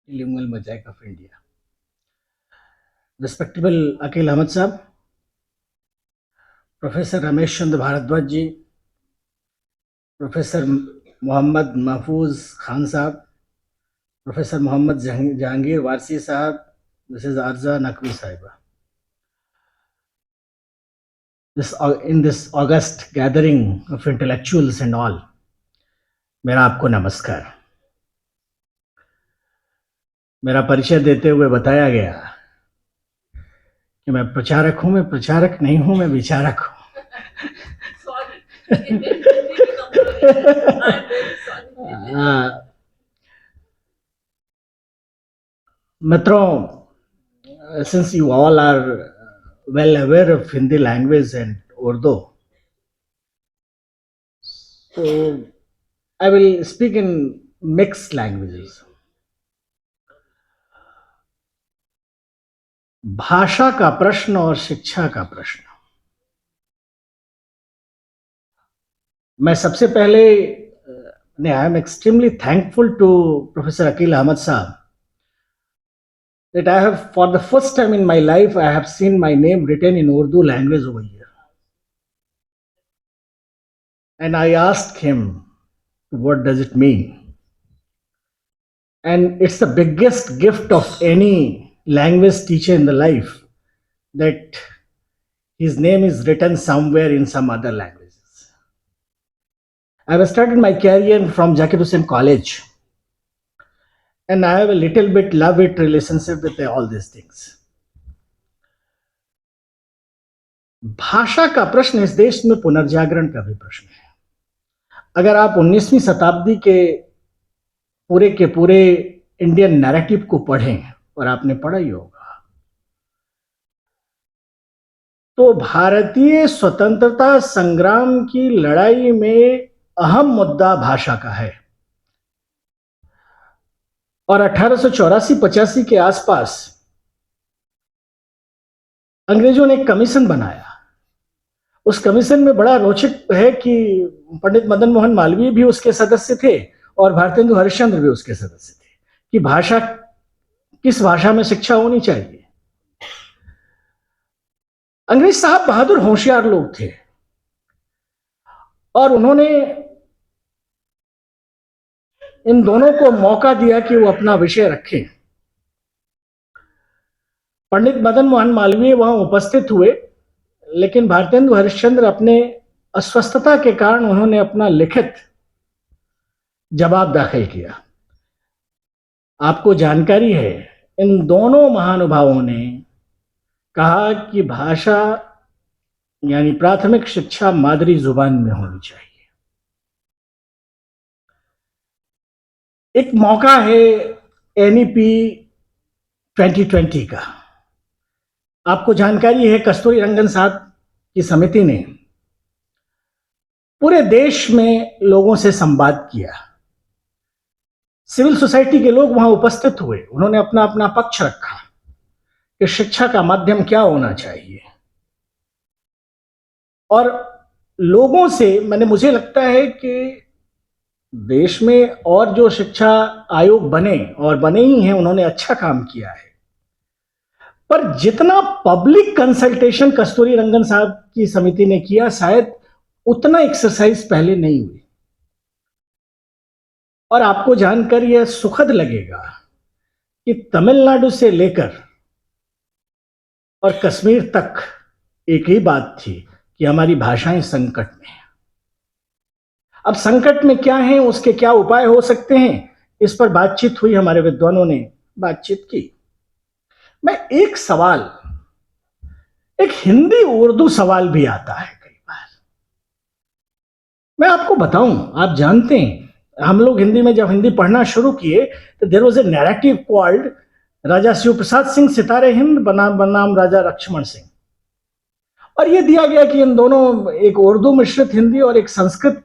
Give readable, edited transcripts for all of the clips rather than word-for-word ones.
Bilingual Mosaic of India. Respectable Akil Ahmed Sahab, Professor Ramesh Chandra Bharadwaj ji, Professor Mohammad Mahfouz Khan Sahab, Professor Mohammad Jahangir Warsi Sahab, Mrs. Arza Naqvi Sahiba. In this august gathering of intellectuals and all, मेरा आपको नमस्कार। मेरा परिचय देते हुए बताया गया कि मैं प्रचारक हूं, मैं प्रचारक नहीं हूं, मैं विचारक हूं। मित्रों, since you all are well aware of Hindi language and Urdu, so I will speak in mixed languages. भाषा का प्रश्न और शिक्षा का प्रश्न, मैं सबसे पहले I am extremely thankful to Professor Akil Ahmed Sahab that I have, for the first time in my life, I have seen my name written in Urdu language over here. And I asked him, what does it mean? And it's the biggest gift of any language teacher in the life that his name is written somewhere in some other languages. I have started my career from Zakir Hussain College, and I have a little bit love-hate relationship with all these things. भाषा का प्रश्न इस देश में पुनर्जागरण का भी प्रश्न है। अगर आप 19वीं शताब्दी के पूरे इंडियन नैरेटिव को पढ़ें, और आपने पढ़ा ही होगा, तो भारतीय स्वतंत्रता संग्राम की लड़ाई में अहम मुद्दा भाषा का है। और 1884-85 के आसपास अंग्रेजों ने एक कमीशन बनाया। उस कमीशन में बड़ा रोचक है कि पंडित मदन मोहन मालवीय भी उसके सदस्य थे और भारतेंदु हरिश्चंद्र भी उसके सदस्य थे कि भाषा, किस भाषा में शिक्षा होनी चाहिए। अंग्रेज साहब बहादुर होशियार लोग थे और उन्होंने इन दोनों को मौका दिया कि वो अपना विषय रखें। पंडित मदन मोहन मालवीय वहां उपस्थित हुए, लेकिन भारतेंदु हरिश्चंद्र अपने अस्वस्थता के कारण उन्होंने अपना लिखित जवाब दाखिल किया। आपको जानकारी है, इन दोनों महानुभावों ने कहा कि भाषा यानी प्राथमिक शिक्षा मादरी जुबान में होनी चाहिए। एक मौका है एनईपी 2020 का। आपको जानकारी है, कस्तूरी रंगन साहब की समिति ने पूरे देश में लोगों से संवाद किया। सिविल सोसाइटी के लोग वहां उपस्थित हुए, उन्होंने अपना अपना पक्ष रखा कि शिक्षा का माध्यम क्या होना चाहिए। और लोगों से मुझे लगता है कि देश में और जो शिक्षा आयोग बने और बने ही हैं, उन्होंने अच्छा काम किया है, पर जितना पब्लिक कंसल्टेशन कस्तूरी रंगन साहब की समिति ने किया, शायद उतना एक्सरसाइज पहले नहीं हुई। और आपको जानकर यह सुखद लगेगा कि तमिलनाडु से लेकर और कश्मीर तक एक ही बात थी कि हमारी भाषाएं संकट में हैं। अब संकट में क्या है, उसके क्या उपाय हो सकते हैं, इस पर बातचीत हुई, हमारे विद्वानों ने बातचीत की। मैं एक सवाल, एक हिंदी उर्दू सवाल भी आता है कई बार। मैं आपको बताऊं, आप जानते हैं, हम लोग हिंदी में जब हिंदी पढ़ना शुरू किए तो there was a narrative called Raja Shiv Prasad Singh Sitare Hind बनाम राजा लक्ष्मण सिंह। और यह दिया गया कि इन दोनों एक उर्दू मिश्रित हिंदी और एक संस्कृत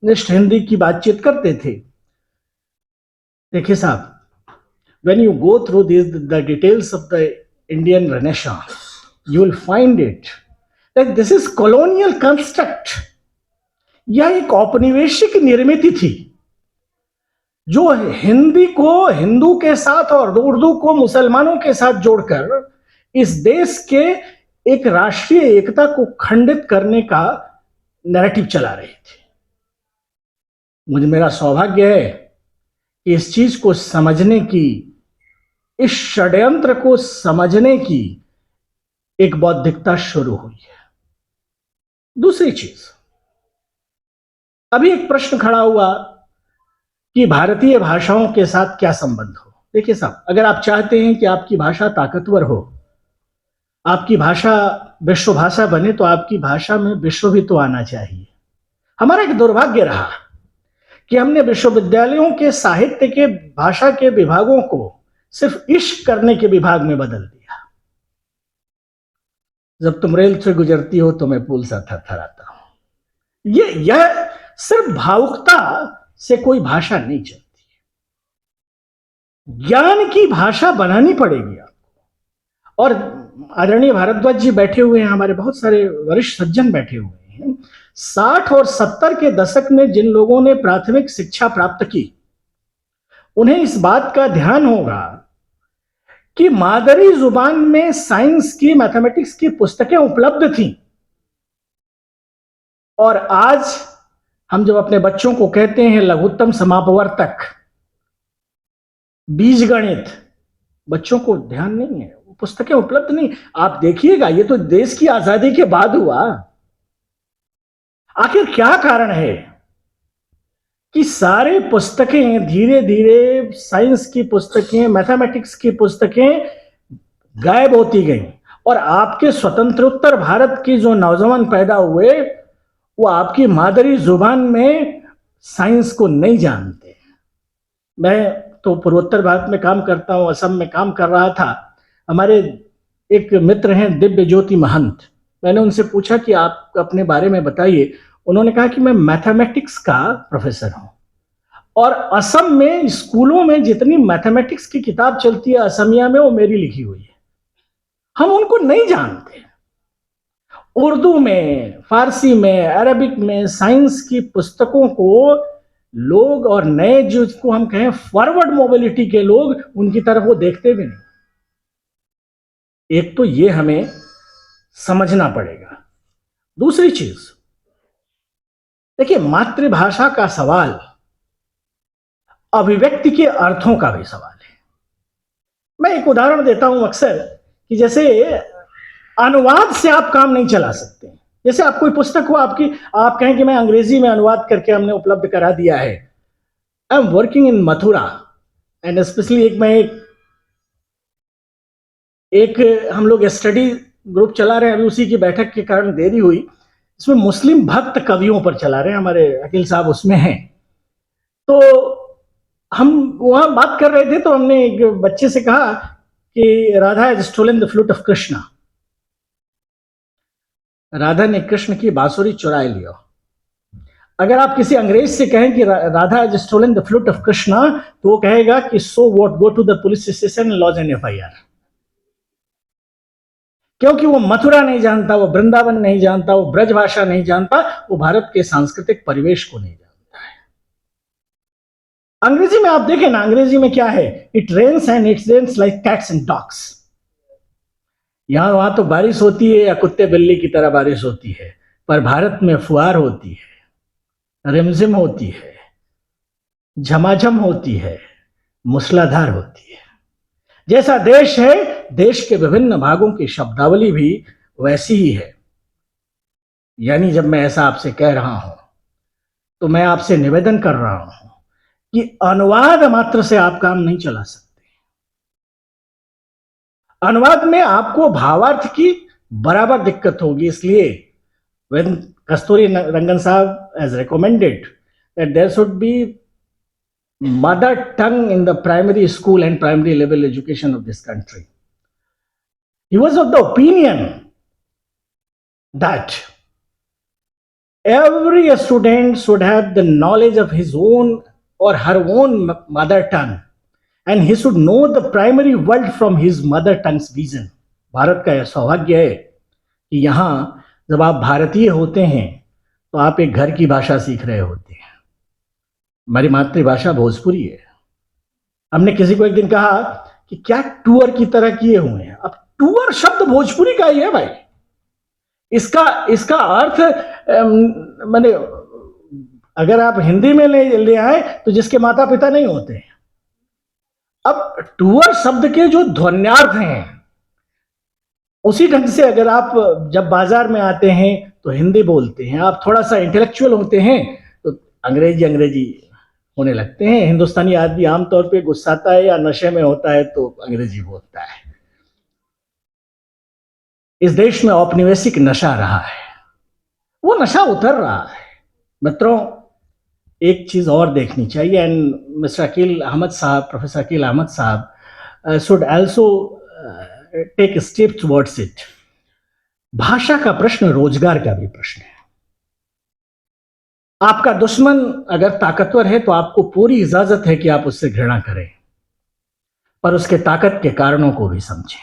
निष्ठ हिंदी की बातचीत करते थे। देखिए साहब, when you go through the details of the Indian Renaissance, you will find it that this is colonial construct. यह एक औपनिवेशिक निर्मित थी। जो हिंदी को हिंदू के साथ और उर्दू को मुसलमानों के साथ जोड़कर इस देश के एक राष्ट्रीय एकता को खंडित करने का नैरेटिव चला रही थी। मुझे मेरा सौभाग्य है कि इस चीज को समझने की, इस षड्यंत्र को समझने की एक बौद्धिकता शुरू हुई है। दूसरी चीज, अभी एक प्रश्न खड़ा हुआ कि भारतीय भाषाओं के साथ क्या संबंध हो। देखिए साहब, अगर आप चाहते हैं कि आपकी भाषा ताकतवर हो, आपकी भाषा विश्व भाषा बने, तो आपकी भाषा में विश्व भी तो आना चाहिए। हमारा एक दुर्भाग्य रहा कि हमने विश्वविद्यालयों के साहित्य के भाषा के विभागों को सिर्फ इश्क करने के विभाग में बदल दिया। जब तुम रेल से गुजरती हो तो मैं पुल सा थरथराता हूं। यह सिर्फ भावुकता से कोई भाषा नहीं चलती। ज्ञान की भाषा बनानी पड़ेगी आपको। और आदरणीय भारद्वाज जी बैठे हुए हैं, हमारे बहुत सारे वरिष्ठ सज्जन बैठे हुए हैं। 60 और 70 के दशक में जिन लोगों ने प्राथमिक शिक्षा प्राप्त की, उन्हें इस बात का ध्यान होगा कि मादरी जुबान में साइंस की, मैथमेटिक्स की पुस्तकें उपलब्ध थीं। और आज हम जब अपने बच्चों को कहते हैं लघुत्तम समापवर्तक, बीजगणित, बच्चों को ध्यान नहीं है, वो पुस्तकें उपलब्ध नहीं। आप देखिएगा, ये तो देश की आजादी के बाद हुआ। आखिर क्या कारण है कि सारे पुस्तकें धीरे धीरे, साइंस की पुस्तकें, मैथमेटिक्स की पुस्तकें गायब होती गईं, और आपके स्वतंत्रोत्तर भारत की जो नौजवान पैदा हुए, वो आपकी मादरी जुबान में साइंस को नहीं जानते। मैं तो पूर्वोत्तर भारत में काम करता हूं, असम में काम कर रहा था। हमारे एक मित्र हैं दिव्य ज्योति महंत, मैंने उनसे पूछा कि आप अपने बारे में बताइए। उन्होंने कहा कि मैं मैथमेटिक्स का प्रोफेसर हूं, और असम में स्कूलों में जितनी मैथमेटिक्स की किताब चलती है असमिया में, वो मेरी लिखी हुई है। हम उनको नहीं जानते। उर्दू में, फारसी में, अरबिक में साइंस की पुस्तकों को लोग, और नए जिसको हम कहें फॉरवर्ड मोबिलिटी के लोग, उनकी तरफ वो देखते भी नहीं। एक तो ये हमें समझना पड़ेगा। दूसरी चीज, देखिए, मातृभाषा का सवाल अभिव्यक्ति के अर्थों का भी सवाल है। मैं एक उदाहरण देता हूं अक्सर, कि जैसे अनुवाद से आप काम नहीं चला सकते। जैसे आप कोई पुस्तक हो आपकी, आप कहें कि मैं अंग्रेजी में अनुवाद करके हमने उपलब्ध करा दिया है। I am working in Mathura, and specially एक हम लोग स्टडी ग्रुप चला रहे हैं, अभी उसी की बैठक के कारण देरी हुई। इसमें मुस्लिम भक्त कवियों पर चला रहे हैं, हमारे अकील साहब उसमें हैं। तो हम वहां बात कर रहे थे, तो हमने एक बच्चे से कहा कि Radha has stolen the flute of Krishna. Radha ने कृष्ण की बांसुरी चुरा लिया। अगर आप किसी अंग्रेज से कहें कि Radha has stolen the flute of Krishna, तो वो कहेगा कि so what, go to the police station, lodge an FIR. क्योंकि वो मथुरा नहीं जानता, वो वृंदावन नहीं जानता, वो ब्रज भाषा नहीं जानता, वो भारत के सांस्कृतिक परिवेश को नहीं जानता है। अंग्रेजी में आप देखें ना, अंग्रेजी में क्या है, it rains and it rains like cats and dogs. यहां वहां तो बारिश होती है या कुत्ते बिल्ली की तरह बारिश होती है, पर भारत में फुहार होती है, रिमझिम होती है, झमाझम होती है, मूसलाधार होती है। जैसा देश है, देश के विभिन्न भागों की शब्दावली भी वैसी ही है। यानी जब मैं ऐसा आपसे कह रहा हूं, तो मैं आपसे निवेदन कर रहा हूं कि अनुवाद मात्र से आप काम नहीं चला सकते। अनुवाद में आपको भावार्थ की बराबर दिक्कत होगी। इसलिए when कस्तूरी रंगन साहब has recommended that there should be mother tongue in the primary school and primary level education of this country. He was of the opinion that every student should have the knowledge of his own or her own mother tongue, and he should know the primary world from his mother tongue's vision. Bharat का यह सौभाग्य है कि यहां जब आप भारतीय होते हैं, तो आप एक घर की भाषा सीख रहे होते हैं। हमारी मातृभाषा भोजपुरी है। हमने किसी को एक दिन कहा कि क्या टूअर की तरह किए हुए हैं। अब टूअर शब्द भोजपुरी का ही है भाई। इसका इसका अर्थ माने अगर आप हिंदी में ले आए तो जिसके माता पिता नहीं होते। अब टूअर शब्द के जो ध्वन्यार्थ हैं उसी ढंग से अगर आप जब बाजार में आते हैं तो हिंदी बोलते हैं, आप थोड़ा सा इंटेलेक्चुअल होते हैं तो अंग्रेजी अंग्रेजी होने लगते हैं। हिंदुस्तानी आदमी आमतौर पे गुस्साता है या नशे में होता है तो अंग्रेजी बोलता है। इस देश में औपनिवेशिक नशा रहा है, वो नशा उतर रहा है। मित्रों, एक चीज और देखनी चाहिए, एंड मिस्टर अकील अहमद साहब, प्रोफेसर अकील अहमद साहब should also take step towards it. भाषा का प्रश्न रोजगार का भी प्रश्न है। आपका दुश्मन अगर ताकतवर है तो आपको पूरी इजाजत है कि आप उससे घृणा करें, पर उसके ताकत के कारणों को भी समझें।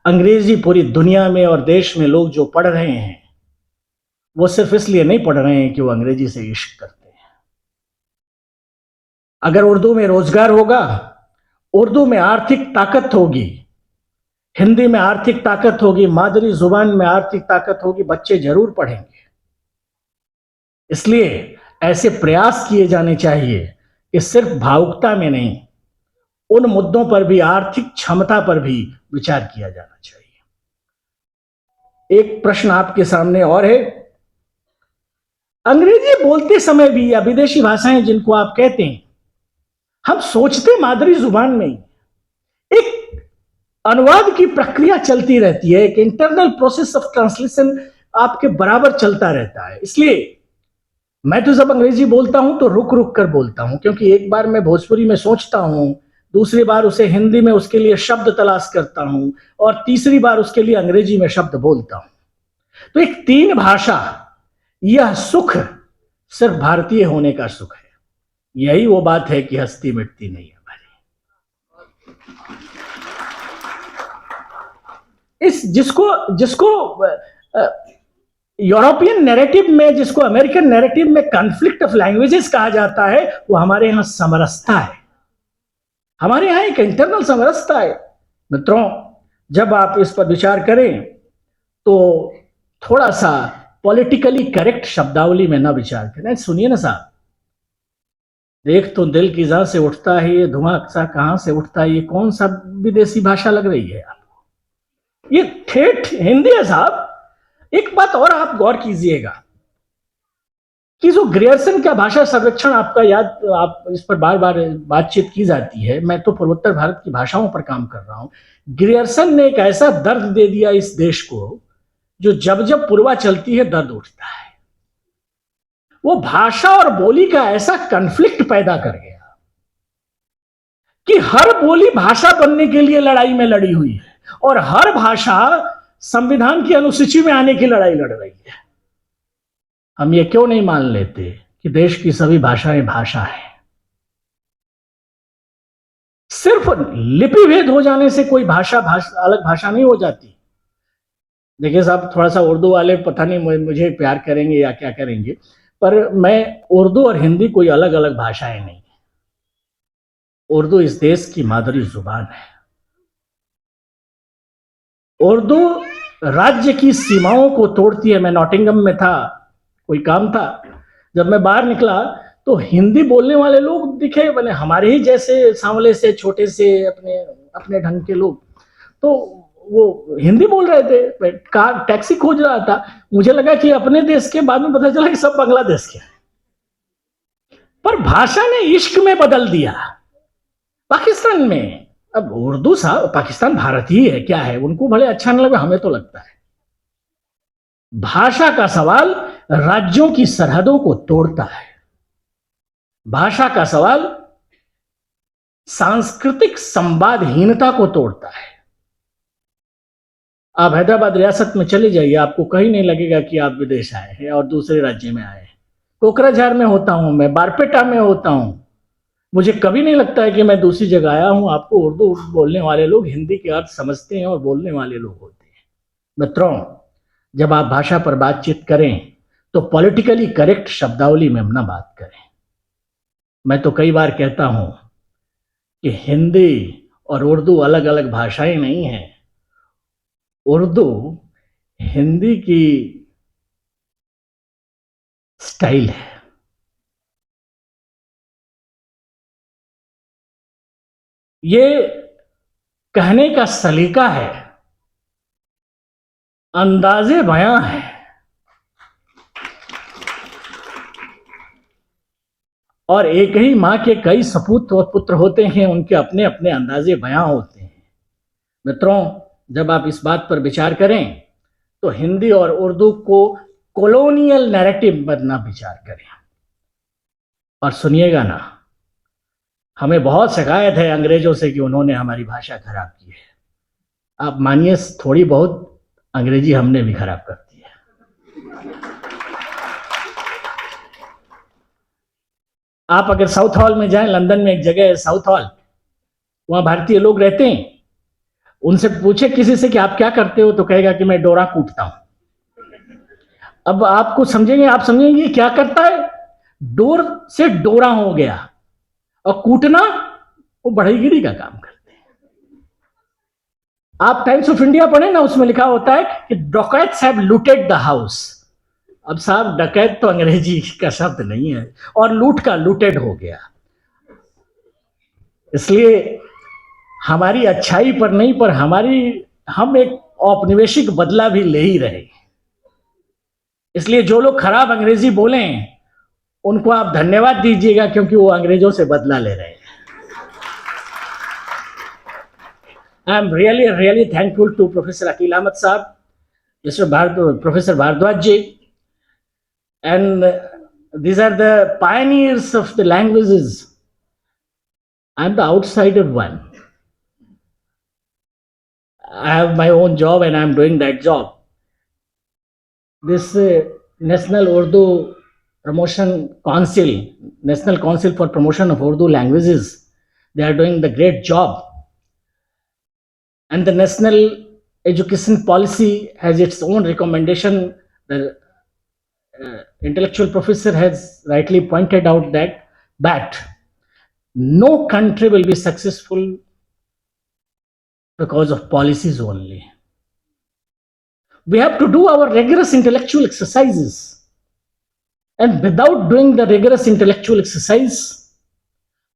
अंग्रेजी पूरी दुनिया में और देश में लोग जो पढ़ रहे हैं वो सिर्फ इसलिए नहीं पढ़ रहे हैं कि वो अंग्रेजी से इश्क करते हैं। अगर उर्दू में रोजगार होगा, उर्दू में आर्थिक ताकत होगी, हिंदी में आर्थिक ताकत होगी, मादरी जुबान में आर्थिक ताकत होगी, बच्चे जरूर पढ़ेंगे। इसलिए ऐसे प्रयास किए जाने चाहिए कि सिर्फ भावुकता में नहीं, उन मुद्दों पर भी, आर्थिक क्षमता पर भी विचार किया जाना चाहिए। एक प्रश्न आपके सामने और है, अंग्रेजी बोलते समय भी या विदेशी भाषाएं जिनको आप कहते हैं, हम सोचते मादरी जुबान में ही, एक अनुवाद की प्रक्रिया चलती रहती है, एक इंटरनल प्रोसेस ऑफ ट्रांसलेशन आपके बराबर चलता रहता है। इसलिए मैं तो जब अंग्रेजी बोलता हूं तो रुक रुक कर बोलता हूं, क्योंकि एक बार मैं भोजपुरी में सोचता हूं, दूसरी बार उसे हिंदी में उसके लिए शब्द तलाश करता हूं, और तीसरी बार उसके लिए अंग्रेजी में शब्द बोलता हूं। तो एक तीन भाषा, यह सुख सिर्फ भारतीय होने का सुख है। यही वो बात है कि हस्ती मिटती नहीं है हमारी। इस जिसको जिसको यूरोपियन नैरेटिव में, जिसको अमेरिकन नैरेटिव में कॉन्फ्लिक्ट ऑफ लैंग्वेजेस कहा जाता है, वो हमारे यहां समरसता है। हमारे यहां एक इंटरनल समरसता है। मित्रों, जब आप इस पर विचार करें तो थोड़ा सा पॉलिटिकली करेक्ट शब्दावली में ना विचार करें। सुनिए ना साहब, देख तो दिल की जा से उठता है, ये धुआं सा कहां से उठता है, ये कौन सा विदेशी भाषा लग रही है आपको? ये ठेठ हिंदी है साहब। एक बात और आप गौर कीजिएगा कि जो ग्रियर्सन का भाषा सर्वेक्षण आपका याद, आप इस पर बार बार बातचीत की जाती है, मैं तो पूर्वोत्तर भारत की भाषाओं पर काम कर रहा हूं। ग्रियर्सन ने एक ऐसा दर्द दे दिया इस देश को, जो जब जब पूर्वा चलती है दर्द उठता है। वो भाषा और बोली का ऐसा कॉन्फ्लिक्ट पैदा कर गया कि हर बोली भाषा बनने के लिए लड़ाई में लड़ी हुई है, और हर भाषा संविधान की अनुसूची में आने की लड़ाई लड़ रही है। हम ये क्यों नहीं मान लेते कि देश की सभी भाषाएं भाषा है? सिर्फ लिपि भेद हो जाने से कोई भाषा अलग भाषा नहीं हो जाती। देखिए साहब, थोड़ा सा उर्दू वाले पता नहीं मुझे प्यार करेंगे या क्या करेंगे, पर मैं उर्दू और हिंदी कोई अलग अलग भाषाएं नहीं। उर्दू इस देश की मादरी जुबान है। उर्दू राज्य की सीमाओं को तोड़ती है। मैं नॉटिंगम में था, कोई काम था, जब मैं बाहर निकला तो हिंदी बोलने वाले लोग दिखे, मैंने हमारे ही जैसे सांवले से, छोटे से, अपने अपने ढंग के लोग, तो वो हिंदी बोल रहे थे। कार टैक्सी खोज रहा था, मुझे लगा कि अपने देश के, बाद में पता चला कि सब बांग्लादेश के। पर भाषा ने इश्क में बदल दिया। पाकिस्तान में अब उर्दू साहब, पाकिस्तान भारत ही है, क्या है, उनको भले अच्छा नहीं लगे, हमें तो लगता है। भाषा का सवाल राज्यों की सरहदों को तोड़ता है। भाषा का सवाल सांस्कृतिक संवादहीनता को तोड़ता है। आप हैदराबाद रियासत में चले जाइए, आपको कहीं नहीं लगेगा कि आप विदेश आए हैं और दूसरे राज्य में आए हैं। कोकराझार में होता हूं मैं, बारपेटा में होता हूं, मुझे कभी नहीं लगता है कि मैं दूसरी जगह आया हूं। आपको उर्दू बोलने वाले लोग हिंदी के अर्थ समझते हैं और बोलने वाले लोग होते हैं। मित्रों, जब आप भाषा पर बातचीत करें तो पॉलिटिकली करेक्ट शब्दावली में ना बात करें। मैं तो कई बार कहता हूं कि हिंदी और उर्दू अलग अलग भाषाएं नहीं हैं। उर्दू हिंदी की स्टाइल है। ये कहने का सलीका है, अंदाजे बयां है। और एक ही मां के कई सपूत और पुत्र होते हैं, उनके अपने अपने अंदाजे बयां होते हैं। मित्रों, जब आप इस बात पर विचार करें तो हिंदी और उर्दू को कॉलोनियल नैरेटिव बनना विचार करें। और सुनिएगा ना, हमें बहुत शिकायत है अंग्रेजों से कि उन्होंने हमारी भाषा खराब की है। आप मानिए, थोड़ी बहुत अंग्रेजी हमने भी खराब कर दी है। आप अगर साउथ हॉल में जाएं, लंदन में एक जगह है साउथ हॉल, वहां भारतीय लोग रहते हैं। उनसे पूछे किसी से कि आप क्या करते हो, तो कहेगा कि मैं डोरा कूटता हूं। अब आपको समझेंगे, आप समझेंगे क्या करता है। डोर से डोरा हो गया, और कूटना वो बढ़ईगिरी का काम करते हैं। आप टाइम्स ऑफ इंडिया पढ़े ना, उसमें लिखा होता है कि डकैट्स हैव लूटेड द हाउस। अब साहब, डकैत तो अंग्रेजी का शब्द नहीं है, और लूट का लूटेड हो गया। इसलिए हमारी अच्छाई पर नहीं, पर हम एक औपनिवेशिक बदला भी ले ही रहे। इसलिए जो लोग खराब अंग्रेजी बोलें, उनको आप धन्यवाद दीजिएगा, क्योंकि वो अंग्रेजों से बदला ले रहे हैं। I am really thankful to professor Aqeel Ahmad साहब, Professor Bhardwaj ji, and these are the pioneers of the languages. I'm the outsider one. I have my own job and I'm doing that job. This National Urdu Promotion Council, National Council for Promotion of Urdu Languages, they are doing the great job. And the National Education Policy has its own recommendation. The intellectual professor has rightly pointed out that no country will be successful because of policies only. We have to do our rigorous intellectual exercises. And without doing the rigorous intellectual exercise,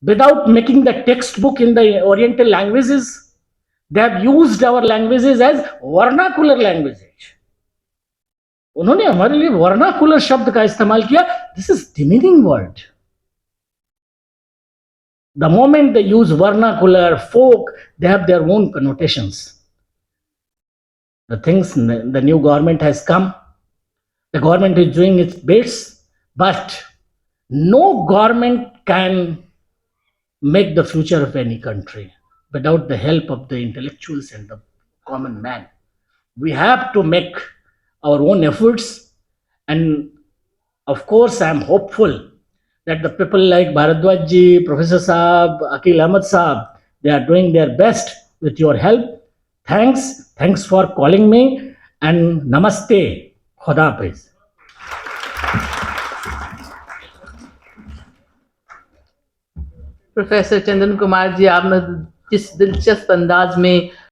without making the textbook in the Oriental languages, they have used our languages as vernacular languages. उन्होंने हमारे लिए vernacular शब्द का इस्तेमाल किया. This is demeaning word. The moment they use vernacular, folk, they have their own connotations. The new government has come. The government is doing its best, but no government can make the future of any country without the help of the intellectuals and the common man. We have to make our own efforts, and of course, I am hopeful that the people like Bharadwaj ji, Professor Saab, Akil Ahmad Saab, they are doing their best with your help. Thanks for calling me, and namaste. Khuda Hafiz. Professor Chandan Kumar ji, आपने जिस दिलचस्प अंदाज में